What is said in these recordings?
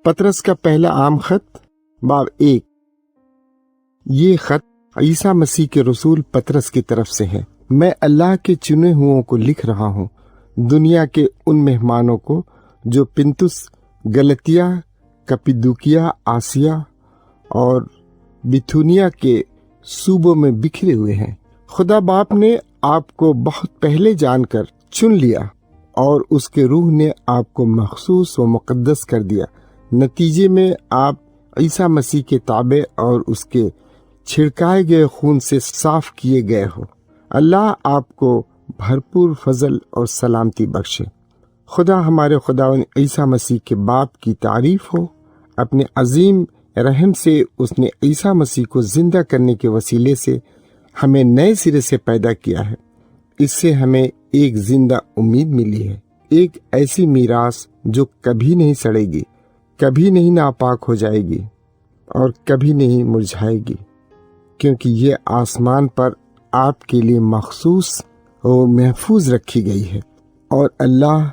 پطرس کا پہلا عام خط باب 1۔ یہ خط عیسیٰ مسیح کے رسول پطرس کی طرف سے ہے۔ میں اللہ کے چنے ہوئوں کو لکھ رہا ہوں، دنیا کے ان مہمانوں کو جو پنتس، گلتیا، کپیدوکیا، آسیا اور بتھونیا کے صوبوں میں بکھرے ہوئے ہیں۔ خدا باپ نے آپ کو بہت پہلے جان کر چن لیا اور اس کے روح نے آپ کو مخصوص و مقدس کر دیا۔ نتیجے میں آپ عیسیٰ مسیح کے تابع اور اس کے چھڑکائے گئے خون سے صاف کیے گئے ہو۔ اللہ آپ کو بھرپور فضل اور سلامتی بخشے۔ خدا ہمارے خداوند عیسیٰ مسیح کے باپ کی تعریف ہو۔ اپنے عظیم رحم سے اس نے عیسیٰ مسیح کو زندہ کرنے کے وسیلے سے ہمیں نئے سرے سے پیدا کیا ہے۔ اس سے ہمیں ایک زندہ امید ملی ہے، ایک ایسی میراث جو کبھی نہیں سڑے گی، کبھی نہیں ناپاک ہو جائے گی اور کبھی نہیں مرجھائے گی، کیونکہ یہ آسمان پر آپ کے لیے مخصوص اور محفوظ رکھی گئی ہے، اور اللہ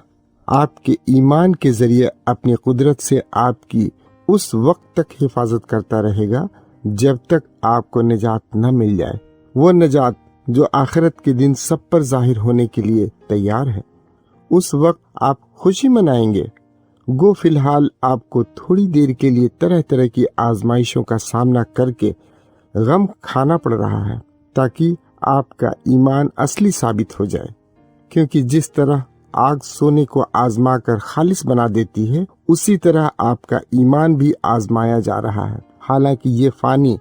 آپ کے ایمان کے ذریعے اپنی قدرت سے آپ کی اس وقت تک حفاظت کرتا رہے گا جب تک آپ کو نجات نہ مل جائے، وہ نجات جو آخرت کے دن سب پر ظاہر ہونے کے لیے تیار ہے۔ اس وقت آپ خوشی منائیں گے، گو فی الحال آپ کو تھوڑی دیر کے لیے طرح طرح کی آزمائشوں کا سامنا کر کے غم کھانا پڑ رہا ہے، تاکہ آپ کا ایمان اصلی ثابت ہو جائے، کیونکہ جس طرح آگ سونے کو آزما کر خالص بنا دیتی ہے، اسی طرح آپ کا ایمان بھی آزمایا جا رہا ہے، حالانکہ یہ فانی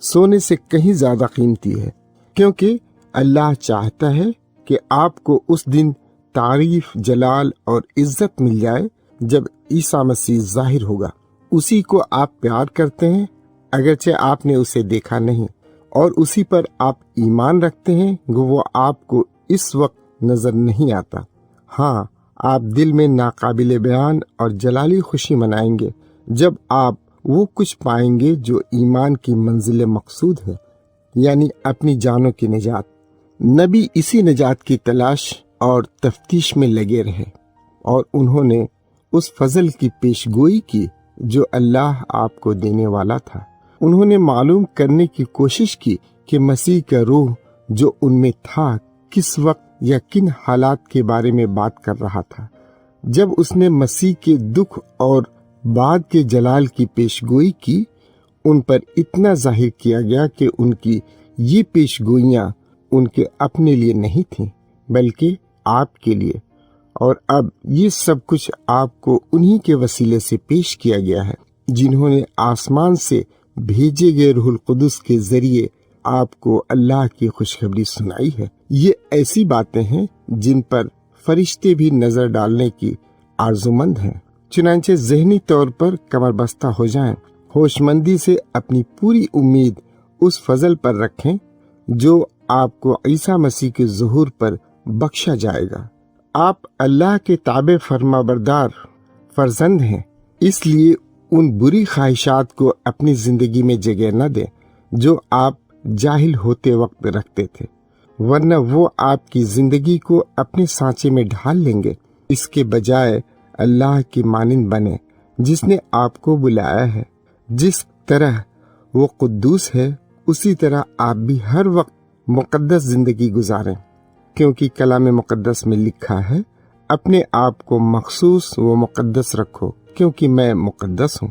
سونے سے کہیں زیادہ قیمتی ہے، کیونکہ اللہ چاہتا ہے کہ آپ کو اس دن تعریف، جلال اور عزت مل جائے جب عیسیٰ مسیح ظاہر ہوگا۔ اسی کو آپ پیار کرتے ہیں اگرچہ آپ نے اسے دیکھا نہیں، اور اسی پر آپ ایمان رکھتے ہیں گو وہ آپ کو اس وقت نظر نہیں آتا۔ ہاں، آپ دل میں ناقابل بیان اور جلالی خوشی منائیں گے جب آپ وہ کچھ پائیں گے جو ایمان کی منزل مقصود ہے، یعنی اپنی جانوں کی نجات۔ نبی اسی نجات کی تلاش اور تفتیش میں لگے رہے، اور انہوں نے اس فضل کی پیش گوئی کی جو اللہ آپ کو دینے والا تھا۔ انہوں نے معلوم کرنے کی کوشش کی کہ مسیح کا روح جو ان میں تھا کس وقت یا کن حالات کے بارے میں بات کر رہا تھا جب اس نے مسیح کے دکھ اور بعد کے جلال کی پیش گوئی کی۔ ان پر اتنا ظاہر کیا گیا کہ ان کی یہ پیش گوئیاں ان کے اپنے لیے نہیں تھیں بلکہ آپ کے لیے، اور اب یہ سب کچھ آپ کو انہی کے وسیلے سے پیش کیا گیا ہے جنہوں نے آسمان سے بھیجے گئے روح القدس کے ذریعے آپ کو اللہ کی خوشخبری سنائی ہے۔ یہ ایسی باتیں ہیں جن پر فرشتے بھی نظر ڈالنے کی آرزومند ہیں، چنانچہ ذہنی طور پر کمر بستہ ہو جائیں، ہوش مندی سے اپنی پوری امید اس فضل پر رکھیں جو آپ کو عیسیٰ مسیح کے ظہور پر بخشا جائے گا۔ آپ اللہ کے تابع فرما بردار فرزند ہیں، اس لیے ان بری خواہشات کو اپنی زندگی میں جگہ نہ دیں جو آپ جاہل ہوتے وقت رکھتے تھے، ورنہ وہ آپ کی زندگی کو اپنے سانچے میں ڈھال لیں گے۔ اس کے بجائے اللہ کی مانند بنے جس نے آپ کو بلایا ہے۔ جس طرح وہ قدوس ہے اسی طرح آپ بھی ہر وقت مقدس زندگی گزاریں، کیونکہ کلام مقدس میں لکھا ہے، اپنے آپ کو مخصوص و مقدس رکھو کیونکہ میں مقدس ہوں۔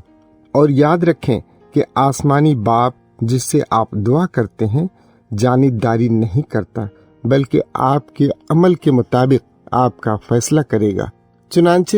اور یاد رکھیں کہ آسمانی باپ جس سے آپ دعا کرتے ہیں جانبداری نہیں کرتا، بلکہ آپ کے عمل کے مطابق آپ کا فیصلہ کرے گا۔ چنانچہ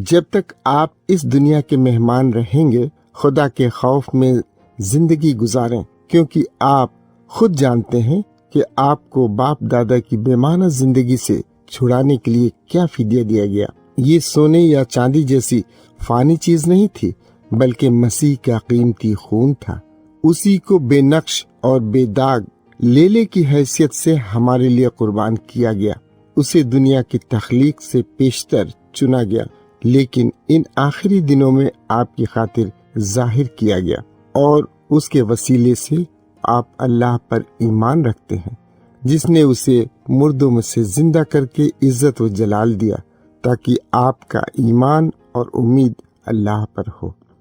جب تک آپ اس دنیا کے مہمان رہیں گے، خدا کے خوف میں زندگی گزاریں، کیونکہ آپ خود جانتے ہیں کہ آپ کو باپ دادا کی بے معنی زندگی سے چھڑانے کے لیے کیا فدیہ دیا گیا۔ یہ سونے یا چاندی جیسی فانی چیز نہیں تھی، بلکہ مسیح کا قیمتی خون تھا۔ اسی کو بے نقش اور بے داغ لیلے کی حیثیت سے ہمارے لیے قربان کیا گیا۔ اسے دنیا کی تخلیق سے پیشتر چنا گیا، لیکن ان آخری دنوں میں آپ کی خاطر ظاہر کیا گیا، اور اس کے وسیلے سے آپ اللہ پر ایمان رکھتے ہیں، جس نے اسے مردوں میں سے زندہ کر کے عزت و جلال دیا، تاکہ آپ کا ایمان اور امید اللہ پر ہو۔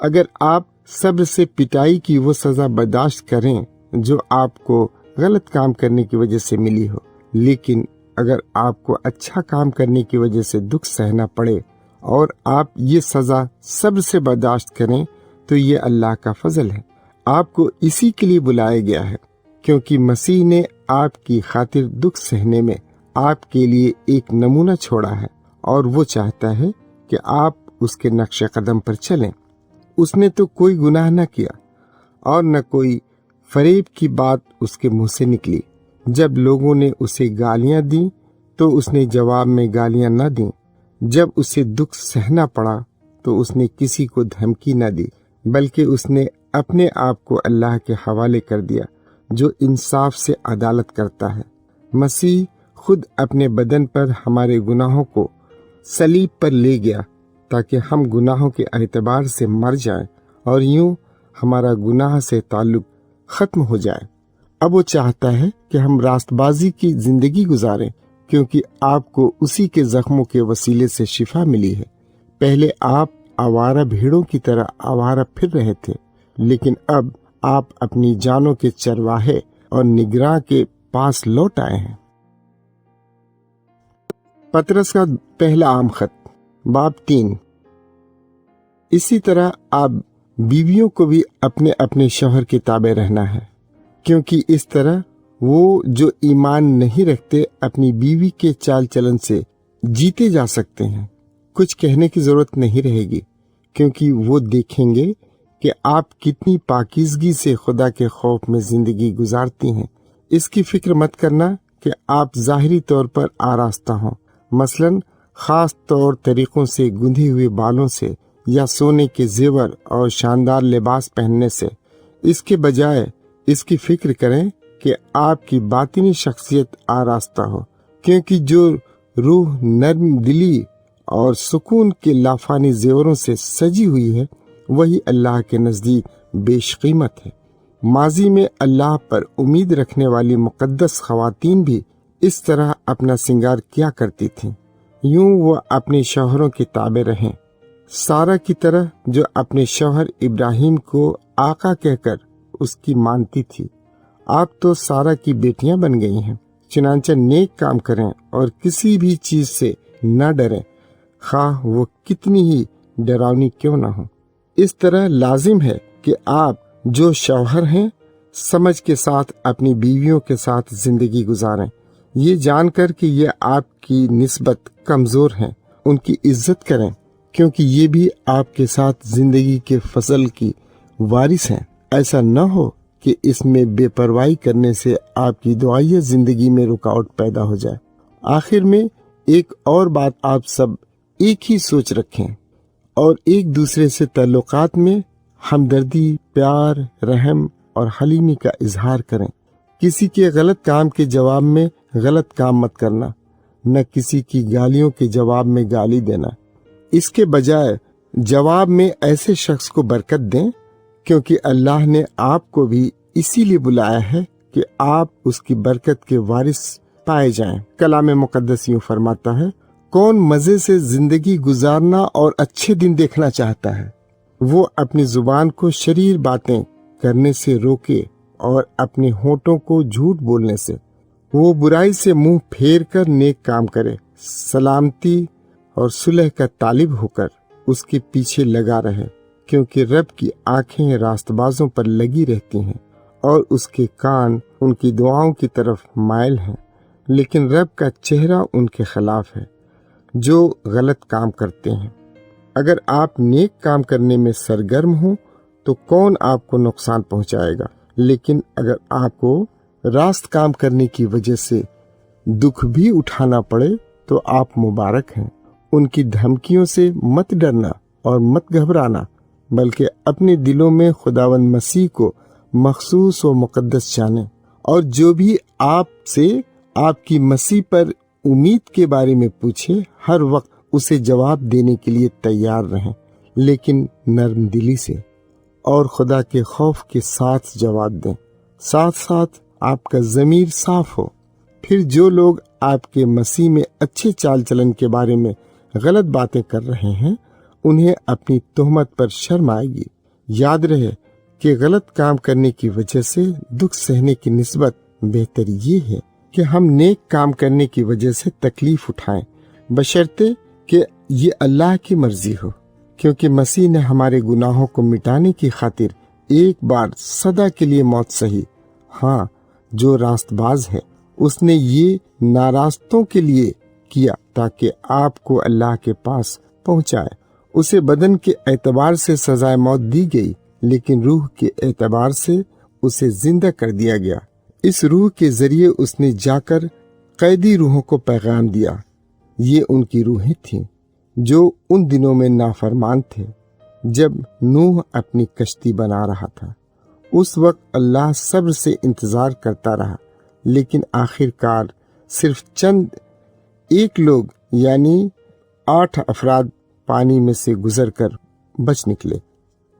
اگر آپ صبر سے پٹائی کی وہ سزا برداشت کریں جو آپ کو غلط کام کرنے کی وجہ سے ملی ہو، لیکن اگر آپ کو اچھا کام کرنے کی وجہ سے دکھ سہنا پڑے اور آپ یہ سزا صبر سے برداشت کریں تو یہ اللہ کا فضل ہے۔ آپ کو اسی کے لیے بلایا گیا ہے کیونکہ مسیح نے آپ کی خاطر دکھ سہنے میں آپ کے لیے ایک نمونہ چھوڑا ہے، اور وہ چاہتا ہے کہ آپ اس کے نقش قدم پر چلیں۔ اس نے تو کوئی گناہ نہ کیا اور نہ کوئی فریب کی بات اس کے منہ سے نکلی۔ جب لوگوں نے اسے گالیاں دیں تو اس نے جواب میں گالیاں نہ دیں۔ جب اسے دکھ سہنا پڑا تو اس نے کسی کو دھمکی نہ دی، بلکہ اس نے اپنے آپ کو اللہ کے حوالے کر دیا جو انصاف سے عدالت کرتا ہے۔ مسیح خود اپنے بدن پر ہمارے گناہوں کو صلیب پر لے گیا تاکہ ہم گناہوں کے اعتبار سے مر جائیں اور یوں ہمارا گناہ سے تعلق ختم ہو جائے۔ اب وہ چاہتا ہے کہ ہم راست بازی کی زندگی گزاریں کیونکہ آپ کو اسی کے زخموں کے وسیلے سے شفا ملی ہے۔ پہلے آپ آوارہ بھیڑوں کی طرح آوارہ پھر رہے تھے، لیکن اب آپ اپنی جانوں کے چرواہے اور نگراں کے پاس لوٹ آئے ہیں۔ پطرس کا پہلا عام خط، باب 3۔ اسی طرح آپ بیویوں کو بھی اپنے اپنے شوہر کے تابع رہنا ہے، کیونکہ اس طرح وہ جو ایمان نہیں رکھتے اپنی بیوی کے چال چلن سے جیتے جا سکتے ہیں۔ کچھ کہنے کی ضرورت نہیں رہے گی کیونکہ وہ دیکھیں گے کہ آپ کتنی پاکیزگی سے خدا کے خوف میں زندگی گزارتی ہیں۔ اس کی فکر مت کرنا کہ آپ ظاہری طور پر آراستہ ہوں، مثلاً خاص طور طریقوں سے گندھے ہوئے بالوں سے یا سونے کے زیور اور شاندار لباس پہننے سے۔ اس کے بجائے اس کی فکر کریں کہ آپ کی باطنی شخصیت آراستہ ہو، کیونکہ جو روح نرم دلی اور سکون کے لافانی زیوروں سے سجی ہوئی ہے وہی اللہ کے نزدیک بیش قیمت ہے۔ ماضی میں اللہ پر امید رکھنے والی مقدس خواتین بھی اس طرح اپنا سنگار کیا کرتی تھیں، یوں وہ اپنے شوہروں کے تابع رہیں، سارہ کی طرح جو اپنے شوہر ابراہیم کو آقا کہہ کر اس کی مانتی تھی۔ آپ تو سارہ کی بیٹیاں بن گئی ہیں، چنانچہ نیک کام کریں اور کسی بھی چیز سے نہ ڈریں، خواہ وہ کتنی ہی ڈراؤنی کیوں نہ ہو۔ اس طرح لازم ہے کہ آپ جو شوہر ہیں سمجھ کے ساتھ اپنی بیویوں کے ساتھ زندگی گزاریں، یہ جان کر کہ یہ آپ کی نسبت کمزور ہیں۔ ان کی عزت کریں کیونکہ یہ بھی آپ کے ساتھ زندگی کے فضل کی وارث ہیں۔ ایسا نہ ہو کہ اس میں بے پرواہی کرنے سے آپ کی دعائیہ زندگی میں رکاوٹ پیدا ہو جائے۔ آخر میں ایک اور بات، آپ سب ایک ہی سوچ رکھیں اور ایک دوسرے سے تعلقات میں ہمدردی، پیار، رحم اور حلیمی کا اظہار کریں۔ کسی کے غلط کام کے جواب میں غلط کام مت کرنا، نہ کسی کی گالیوں کے جواب میں گالی دینا۔ اس کے بجائے جواب میں ایسے شخص کو برکت دیں، کیونکہ اللہ نے آپ کو بھی اسی لیے بلایا ہے کہ آپ اس کی برکت کے وارث پائے جائیں۔ کلام مقدس یوں فرماتا ہے، کون مزے سے زندگی گزارنا اور اچھے دن دیکھنا چاہتا ہے، وہ اپنی زبان کو شریر باتیں کرنے سے روکے اور اپنے ہونٹوں کو جھوٹ بولنے سے۔ وہ برائی سے منہ پھیر کر نیک کام کرے، سلامتی اور صلح کا طالب ہو کر اس کے پیچھے لگا رہے، کیونکہ رب کی آنکھیں راست بازوں پر لگی رہتی ہیں اور اس کے کان ان کی دعاؤں کی طرف مائل ہیں، لیکن رب کا چہرہ ان کے خلاف ہے جو غلط کام کرتے ہیں۔ اگر آپ نیک کام کرنے میں سرگرم ہوں تو کون آپ کو نقصان پہنچائے گا، لیکن اگر آپ کو راست کام کرنے کی وجہ سے دکھ بھی اٹھانا پڑے تو آپ مبارک ہیں۔ ان کی دھمکیوں سے مت ڈرنا اور مت گھبرانا، بلکہ اپنے دلوں میں خداوند مسیح کو مخصوص و مقدس جانیں، اور جو بھی آپ سے آپ کی مسیح پر امید کے بارے میں پوچھے ہر وقت اسے جواب دینے کے لیے تیار رہیں، لیکن نرم دلی سے اور خدا کے خوف کے ساتھ جواب دیں، ساتھ ساتھ آپ کا ضمیر صاف ہو۔ پھر جو لوگ آپ کے مسیح میں اچھے چال چلن کے بارے میں غلط باتیں کر رہے ہیں انہیں اپنی تہمت پر شرم آئے گی۔ یاد رہے کہ غلط کام کرنے کی وجہ سے دکھ سہنے کی نسبت بہتر یہ ہے کہ ہم نیک کام کرنے کی وجہ سے تکلیف اٹھائیں، بشرطے کہ یہ اللہ کی مرضی ہو، کیونکہ مسیح نے ہمارے گناہوں کو مٹانے کی خاطر ایک بار سدا کے لیے موت سہی۔ ہاں، جو راست باز ہے اس نے یہ ناراستوں کے لیے کیا تاکہ آپ کو اللہ کے پاس پہنچائے۔ اسے بدن کے اعتبار سے سزائے موت دی گئی، لیکن روح کے اعتبار سے اسے زندہ کر دیا گیا۔ اس روح کے ذریعے اس نے جا کر قیدی روحوں کو پیغام دیا۔ یہ ان کی روحیں تھیں جو ان دنوں میں نافرمان تھے جب نوح اپنی کشتی بنا رہا تھا۔ اس وقت اللہ صبر سے انتظار کرتا رہا، لیکن آخر کار صرف چند ایک لوگ یعنی 8 افراد پانی میں سے گزر کر بچ نکلے۔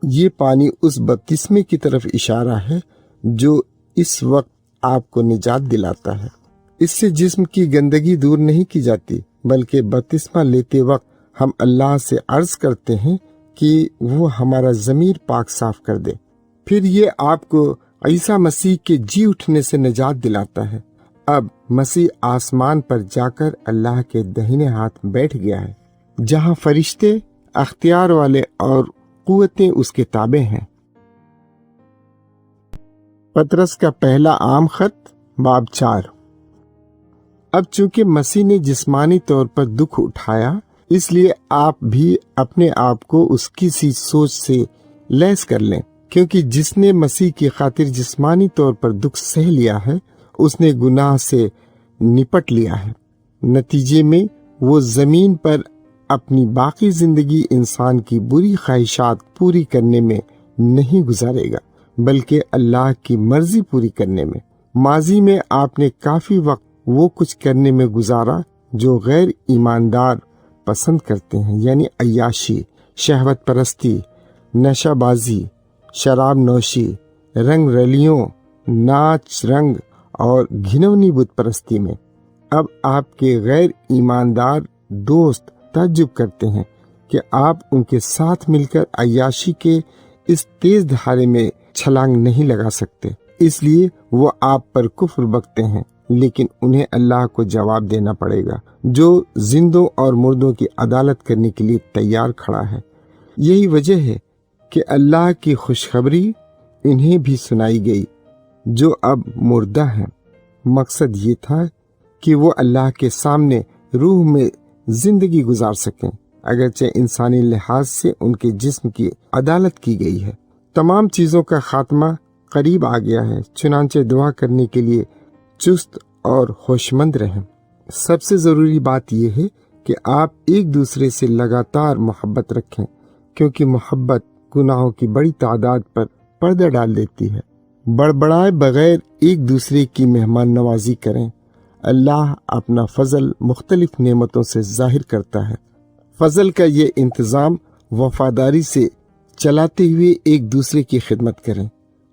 یہ پانی اس بپتسمے کی طرف اشارہ ہے جو اس وقت آپ کو نجات دلاتا ہے۔ اس سے جسم کی گندگی دور نہیں کی جاتی، بلکہ بپتسمہ لیتے وقت ہم اللہ سے عرض کرتے ہیں کہ وہ ہمارا ضمیر پاک صاف کر دے۔ پھر یہ آپ کو عیسیٰ مسیح کے جی اٹھنے سے نجات دلاتا ہے۔ اب مسیح آسمان پر جا کر اللہ کے داہنے ہاتھ بیٹھ گیا ہے، جہاں فرشتے اختیار والے اور قوتیں اس کے تابع ہیں۔ پطرس کا پہلا عام خط، باب 4۔ اب چونکہ مسیح نے جسمانی طور پر دکھ اٹھایا، اس لیے آپ بھی اپنے آپ کو اس کی سی سوچ سے لیس کر لیں، کیونکہ جس نے مسیح کی خاطر جسمانی طور پر دکھ سہ لیا ہے اس نے گناہ سے نپٹ لیا ہے۔ نتیجے میں وہ زمین پر اپنی باقی زندگی انسان کی بری خواہشات پوری کرنے میں نہیں گزارے گا، بلکہ اللہ کی مرضی پوری کرنے میں۔ ماضی میں آپ نے کافی وقت وہ کچھ کرنے میں گزارا جو غیر ایماندار پسند کرتے ہیں، یعنی عیاشی، شہوت پرستی، نشہ بازی، شراب نوشی، رنگ رلیوں، ناچ رنگ اور گھنونی بت پرستی میں۔ اب آپ کے غیر ایماندار دوست تعجب کرتے ہیں کہ آپ ان کے ساتھ مل کر عیاشی کے اس تیز دھارے میں چھلانگ نہیں لگا سکتے، اس لیے وہ آپ پر کفر بکتے ہیں، لیکن انہیں اللہ کو جواب دینا پڑے گا جو زندوں اور مردوں کی عدالت کرنے کے لیے تیار کھڑا ہے۔ یہی وجہ ہے کہ اللہ کی خوشخبری انہیں بھی سنائی گئی جو اب مردہ ہیں۔ مقصد یہ تھا کہ وہ اللہ کے سامنے روح میں زندگی گزار سکیں، اگرچہ انسانی لحاظ سے ان کے جسم کی عدالت کی گئی ہے۔ تمام چیزوں کا خاتمہ قریب آ گیا ہے، چنانچہ دعا کرنے کے لیے چست اور ہوشمند رہیں۔ سب سے ضروری بات یہ ہے کہ آپ ایک دوسرے سے لگاتار محبت رکھیں، کیونکہ محبت گناہوں کی بڑی تعداد پر پردہ ڈال دیتی ہے۔ بڑبڑائے بغیر ایک دوسرے کی مہمان نوازی کریں۔ اللہ اپنا فضل مختلف نعمتوں سے ظاہر کرتا ہے۔ فضل کا یہ انتظام وفاداری سے چلاتے ہوئے ایک دوسرے کی خدمت کریں،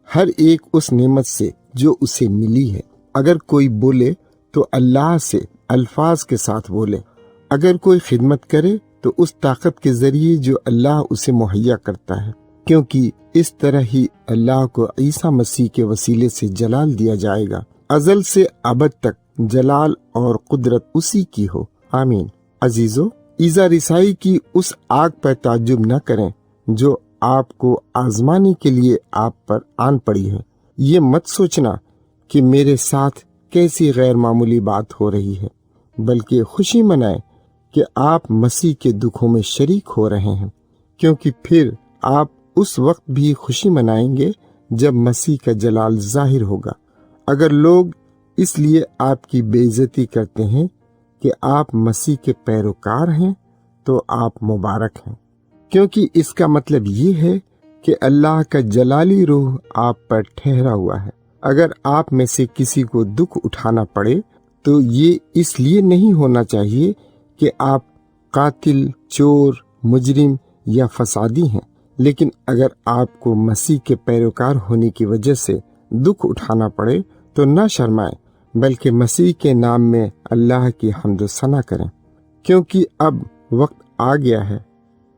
ہر ایک اس نعمت سے جو اسے ملی ہے۔ اگر کوئی بولے تو اللہ سے الفاظ کے ساتھ بولے، اگر کوئی خدمت کرے تو اس طاقت کے ذریعے جو اللہ اسے مہیا کرتا ہے، کیونکہ اس طرح ہی اللہ کو عیسیٰ مسیح کے وسیلے سے جلال دیا جائے گا۔ ازل سے ابد تک جلال اور قدرت اسی کی ہو، آمین۔ عزیزو، ایذا رسائی کی اس آگ پر تعجب نہ کریں جو آپ کو آزمانے کے لیے آپ پر آن پڑی ہے۔ یہ مت سوچنا کہ میرے ساتھ کیسی غیر معمولی بات ہو رہی ہے، بلکہ خوشی منائیں کہ آپ مسیح کے دکھوں میں شریک ہو رہے ہیں، کیونکہ پھر آپ اس وقت بھی خوشی منائیں گے جب مسیح کا جلال ظاہر ہوگا۔ اگر لوگ اس لیے آپ کی بے عزتی کرتے ہیں کہ آپ مسیح کے پیروکار ہیں تو آپ مبارک ہیں، کیونکہ اس کا مطلب یہ ہے کہ اللہ کا جلالی روح آپ پر ٹھہرا ہوا ہے۔ اگر آپ میں سے کسی کو دکھ اٹھانا پڑے تو یہ اس لیے نہیں ہونا چاہیے کہ آپ قاتل، چور، مجرم یا فسادی ہیں، لیکن اگر آپ کو مسیح کے پیروکار ہونے کی وجہ سے دکھ اٹھانا پڑے تو نہ شرمائیں، بلکہ مسیح کے نام میں اللہ کی حمد و ثنا کریں، کیونکہ اب وقت آ گیا ہے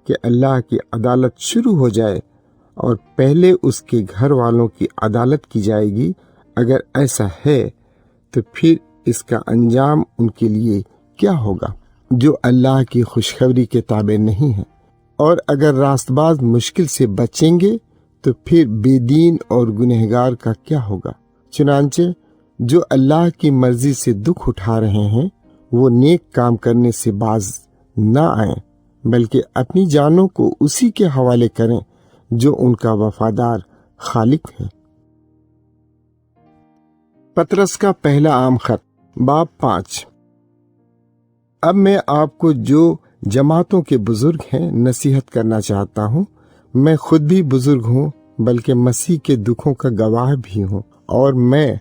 کہ اللہ کی عدالت شروع ہو جائے اور پہلے اس کے گھر والوں کی عدالت کی جائے گی، اگر ایسا ہے تو پھر اس کا انجام ان کے لیے کیا ہوگا جو اللہ کی خوشخبری کے تابع نہیں ہیں؟ اور اگر راست باز مشکل سے بچیں گے تو پھر بے دین اور گنہگار کا کیا ہوگا؟ چنانچہ جو اللہ کی مرضی سے دکھ اٹھا رہے ہیں وہ نیک کام کرنے سے باز نہ آئیں، بلکہ اپنی جانوں کو اسی کے حوالے کریں جو ان کا وفادار خالق ہے۔ پطرس کا پہلا عام خط، باب 5۔ اب میں آپ کو جو جماعتوں کے بزرگ ہیں نصیحت کرنا چاہتا ہوں۔ میں خود بھی بزرگ ہوں، بلکہ مسیح کے دکھوں کا گواہ بھی ہوں، اور میں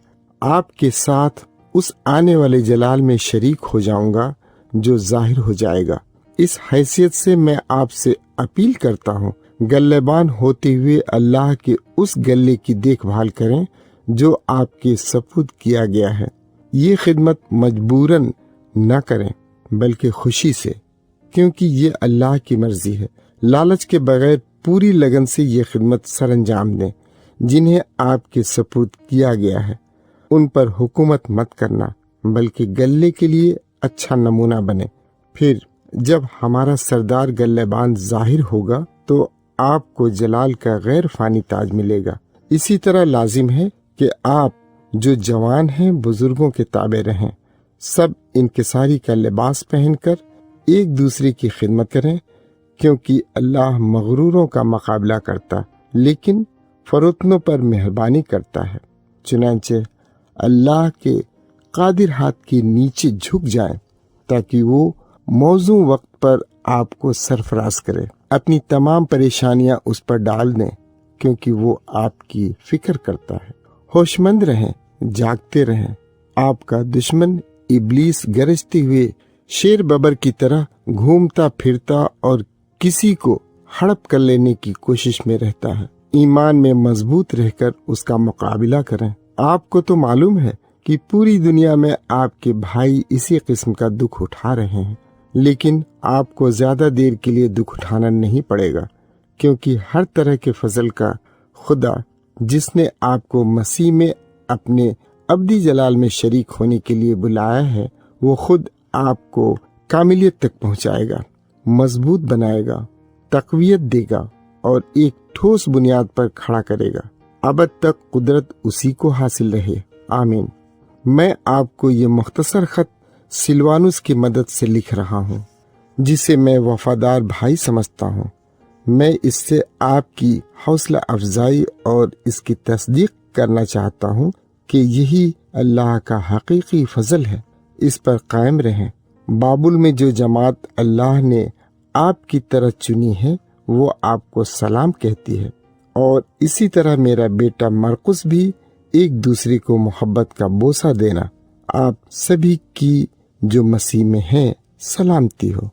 آپ کے ساتھ اس آنے والے جلال میں شریک ہو جاؤں گا جو ظاہر ہو جائے گا۔ اس حیثیت سے میں آپ سے اپیل کرتا ہوں، گلےبان ہوتے ہوئے اللہ کے اس گلے کی دیکھ بھال کریں جو آپ کے سپرد کیا گیا ہے۔ یہ خدمت مجبوراً نہ کریں بلکہ خوشی سے، کیونکہ یہ اللہ کی مرضی ہے۔ لالچ کے بغیر پوری لگن سے یہ خدمت سر انجام دیں۔ جنہیں آپ کے سپرد کیا گیا ہے ان پر حکومت مت کرنا، بلکہ گلے کے لیے اچھا نمونہ بنے۔ پھر جب ہمارا سردار گلےبان ظاہر ہوگا تو آپ کو جلال کا غیر فانی تاج ملے گا۔ اسی طرح لازم ہے کہ آپ جو جوان ہیں بزرگوں کے تابع رہیں، سب انکساری کا لباس پہن کر ایک دوسرے کی خدمت کریں، کیونکہ اللہ مغروروں کا مقابلہ کرتا لیکن فروتنوں پر مہربانی کرتا ہے۔ چنانچہ اللہ کے قادر ہاتھ کے نیچے جھک جائیں تاکہ وہ موزوں وقت پر آپ کو سرفراز کرے۔ اپنی تمام پریشانیاں اس پر ڈال دیں، کیونکہ وہ آپ کی فکر کرتا ہے۔ ہوش مند رہیں، جاگتے رہیں۔ آپ کا دشمن ابلیس گرجتے ہوئے شیر ببر کی طرح گھومتا پھرتا اور کسی کو ہڑپ کر لینے کی کوشش میں رہتا ہے۔ ایمان میں مضبوط رہ کر اس کا مقابلہ کریں۔ آپ کو تو معلوم ہے کہ پوری دنیا میں آپ کے بھائی اسی قسم کا دکھ اٹھا رہے ہیں، لیکن آپ کو زیادہ دیر کے لیے دکھ اٹھانا نہیں پڑے گا، کیونکہ ہر طرح کے فضل کا خدا جس نے آپ کو مسیح میں اپنے ابدی جلال میں شریک ہونے کے لیے بلایا ہے، وہ خود آپ کو کاملیت تک پہنچائے گا، مضبوط بنائے گا، تقویت دے گا اور ایک ٹھوس بنیاد پر کھڑا کرے گا۔ ابد تک قدرت اسی کو حاصل رہے، آمین۔ میں آپ کو یہ مختصر خط سلوانوس کی مدد سے لکھ رہا ہوں، جسے میں وفادار بھائی سمجھتا ہوں۔ میں اس سے آپ کی حوصلہ افزائی اور اس کی تصدیق کرنا چاہتا ہوں کہ یہی اللہ کا حقیقی فضل ہے۔ اس پر قائم رہیں۔ بابل میں جو جماعت اللہ نے آپ کی طرح چنی ہے وہ آپ کو سلام کہتی ہے، اور اسی طرح میرا بیٹا مرقس بھی ایک دوسرے کو محبت کا بوسہ دینا۔ آپ سبھی کی جو مسیح میں ہیں سلامتی ہو۔